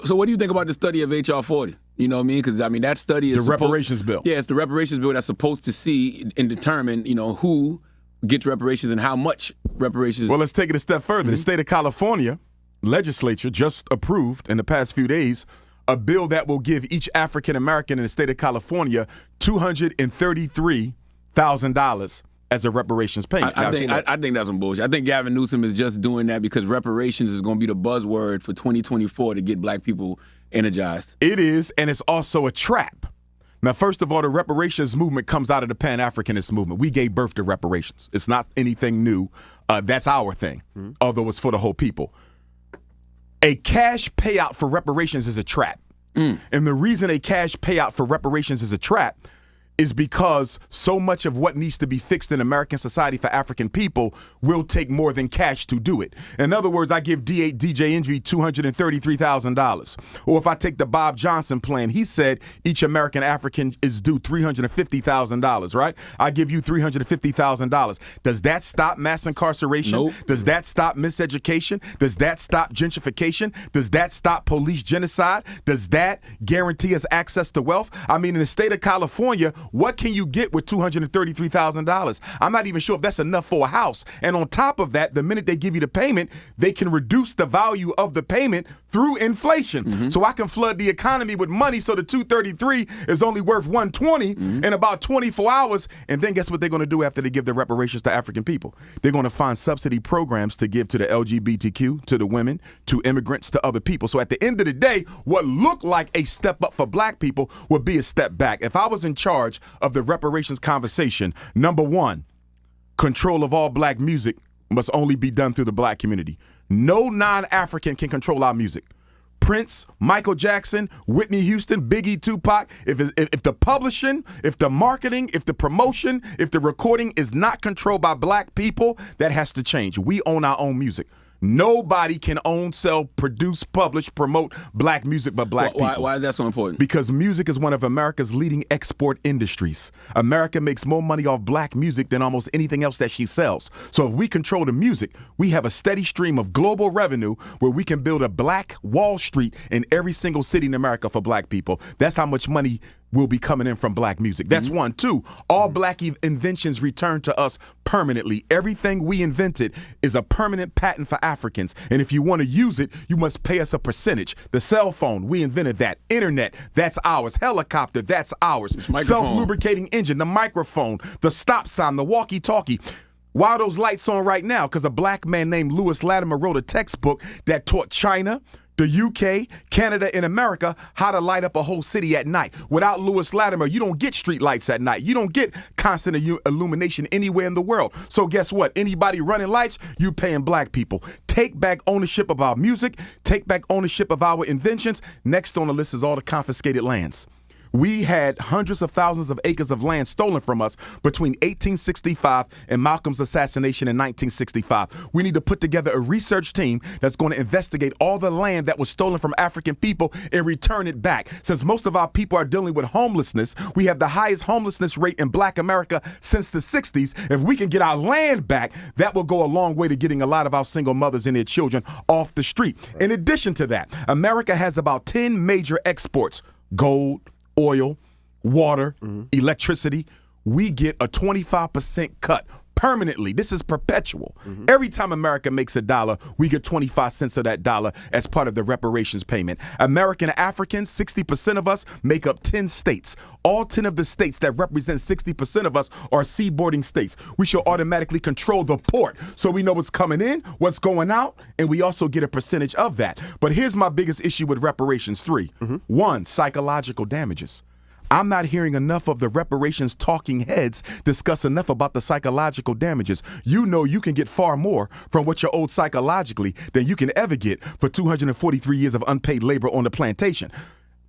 So what do you think about the study of H.R. 40? You know what I mean? Because, I mean, that study is the reparations bill. Yeah, it's the reparations bill that's supposed to see and determine, you know, who gets reparations and how much reparations. Well, let's take it a step further. The state of California legislature just approved in the past few days a bill that will give each African American in the state of California $233,000 as a reparations payment. I think that's some bullshit. I think Gavin Newsom is just doing that because reparations is going to be the buzzword for 2024 to get black people energized. It is, and it's also a trap. Now, first of all, the reparations movement comes out of the Pan-Africanist movement. We gave birth to reparations. It's not anything new. That's our thing, although it's for the whole people. A cash payout for reparations is a trap. And the reason a cash payout for reparations is a trap is because so much of what needs to be fixed in American society for African people will take more than cash to do it. In other words, I give DJ Envy $233,000. Or if I take the Bob Johnson plan, he said each American African is due $350,000, right? I give you $350,000. Does that stop mass incarceration? Nope. Does that stop miseducation? Does that stop gentrification? Does that stop police genocide? Does that guarantee us access to wealth? I mean, in the state of California, what can you get with $233,000? I'm not even sure if that's enough for a house. And on top of that, the minute they give you the payment, they can reduce the value of the payment through inflation. So I can flood the economy with money so the $233 is only worth $120 in about 24 hours. And then guess what they're going to do after they give the reparations to African people? They're going to find subsidy programs to give to the LGBTQ, to the women, to immigrants, to other people. So at the end of the day, what looked like a step up for black people would be a step back. If I was in charge of the reparations conversation, number one, control of all black music must only be done through the black community. No non-African can control our music. Prince, Michael Jackson, Whitney Houston, Biggie, Tupac, if the publishing, if the marketing, if the promotion, if the recording is not controlled by black people, that has to change. We own our own music. Nobody can own, sell, produce, publish, promote black music but black people. Why is that so important? Because music is one of America's leading export industries. America makes more money off black music than almost anything else that she sells. So if we control the music, we have a steady stream of global revenue where we can build a black Wall Street in every single city in America for black people. That's how much money will be coming in from black music. That's one. Two, all black inventions return to us permanently. Everything we invented is a permanent patent for Africans. And if you want to use it, you must pay us a percentage. The cell phone, we invented that. Internet, that's ours. Helicopter, that's ours. Self-lubricating engine, the microphone, the stop sign, the walkie-talkie. Why are those lights on right now? Because a black man named Lewis Latimer wrote a textbook that taught China, the UK, Canada, and America how to light up a whole city at night. Without Lewis Latimer, you don't get street lights at night. You don't get constant illumination anywhere in the world. So guess what? Anybody running lights, you paying black people. Take back ownership of our music. Take back ownership of our inventions. Next on the list is all the confiscated lands. We had hundreds of thousands of acres of land stolen from us between 1865 and Malcolm's assassination in 1965. We need to put together a research team that's going to investigate all the land that was stolen from African people and return it back. Since most of our people are dealing with homelessness, we have the highest homelessness rate in black America since the 60s. If we can get our land back, that will go a long way to getting a lot of our single mothers and their children off the street. Right. In addition to that, America has about 10 major exports: gold, oil, water, electricity. We get a 25% cut permanently. This is perpetual. Every time America makes a dollar, we get 25 cents of that dollar as part of the reparations payment. American Africans, 60% of us, make up 10 states. All 10 of the states that represent 60% of us are seaboarding states. We should automatically control the port so we know what's coming in, what's going out, and we also get a percentage of that. But here's my biggest issue with reparations 3. One, psychological damages. I'm not hearing enough of the reparations talking heads discuss enough about the psychological damages. You know you can get far more from what you're owed psychologically than you can ever get for 243 years of unpaid labor on the plantation.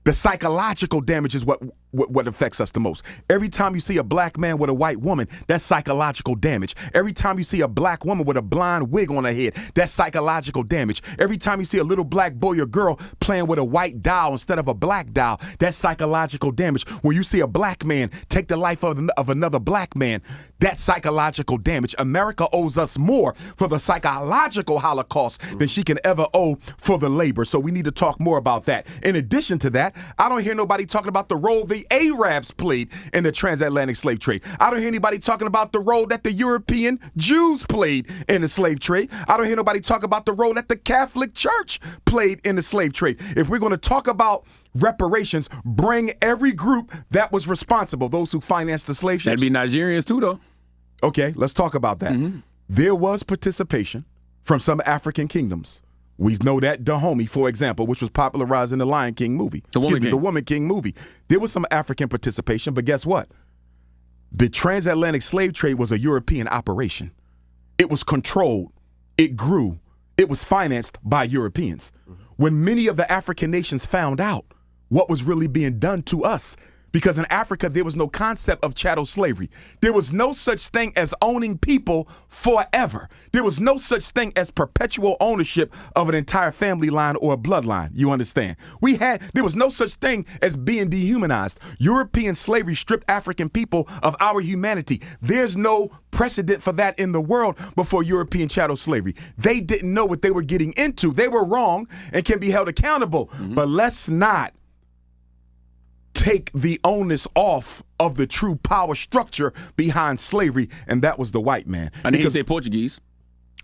The psychological damage is what what affects us the most. Every time you see a black man with a white woman, that's psychological damage. Every time you see a black woman with a blind wig on her head, that's psychological damage. Every time you see a little black boy or girl playing with a white doll instead of a black doll, that's psychological damage. When you see a black man take the life of another black man, that's psychological damage. America owes us more for the psychological Holocaust than she can ever owe for the labor. So we need to talk more about that. In addition to that, I don't hear nobody talking about the role the Arabs played in the transatlantic slave trade. I don't hear anybody talking about the role that the European Jews played in the slave trade. I don't hear nobody talk about the role that the Catholic Church played in the slave trade. If we're going to talk about reparations, bring every group that was responsible, those who financed the slave ships. That'd be Nigerians too, though. Okay, let's talk about that. There was participation from some African kingdoms. We know that Dahomey, for example, which was popularized in the Lion King movie. The Woman King movie. There was some African participation, but guess what? The transatlantic slave trade was a European operation. It was controlled. It grew. It was financed by Europeans. When many of the African nations found out what was really being done to us, because in Africa, there was no concept of chattel slavery. There was no such thing as owning people forever. There was no such thing as perpetual ownership of an entire family line or a bloodline. You understand? There was no such thing as being dehumanized. European slavery stripped African people of our humanity. There's no precedent for that in the world before European chattel slavery. They didn't know what they were getting into. They were wrong and can be held accountable. But let's not take the onus off of the true power structure behind slavery, and that was the white man. I didn't say Portuguese.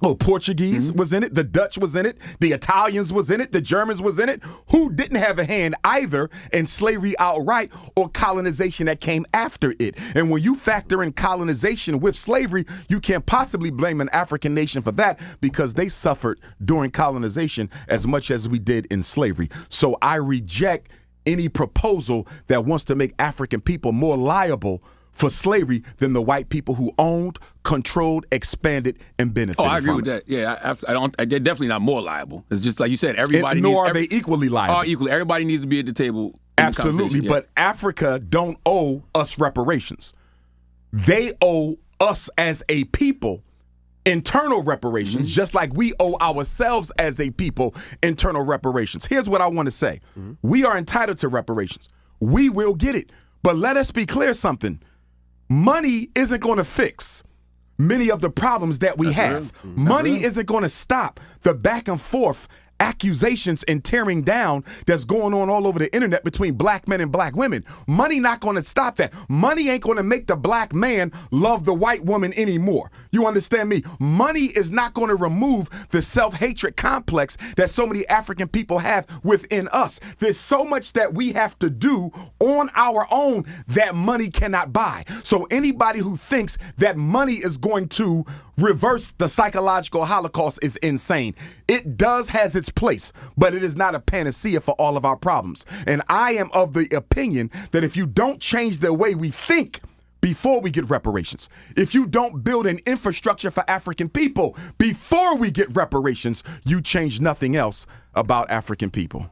Oh, Portuguese was in it. The Dutch was in it. The Italians was in it. The Germans was in it. Who didn't have a hand either in slavery outright or colonization that came after it? And when you factor in colonization with slavery, you can't possibly blame an African nation for that because they suffered during colonization as much as we did in slavery. So I reject any proposal that wants to make African people more liable for slavery than the white people who owned, controlled, expanded, and benefited. Oh, I agree with that. Yeah, they're definitely not more liable. It's just like you said, everybody. Nor are they equally liable. Are equally. Everybody needs to be at the table. Absolutely, yeah. But Africa don't owe us reparations. They owe us as a people internal reparations, just like we owe ourselves as a people internal reparations. Here's what I want to say. We are entitled to reparations. We will get it. But let us be clear something. Money isn't going to fix many of the problems that we have. Money isn't going to stop the back and forth accusations and tearing down that's going on all over the internet between black men and black women. Money not going to stop that. Money ain't going to make the black man love the white woman anymore. You understand me? Money is not going to remove the self-hatred complex that so many African people have within us. There's so much that we have to do on our own that money cannot buy. So anybody who thinks that money is going to reverse the psychological Holocaust is insane. It does has its place, but it is not a panacea for all of our problems. And I am of the opinion that if you don't change the way we think before we get reparations, if you don't build an infrastructure for African people before we get reparations, you change nothing else about African people.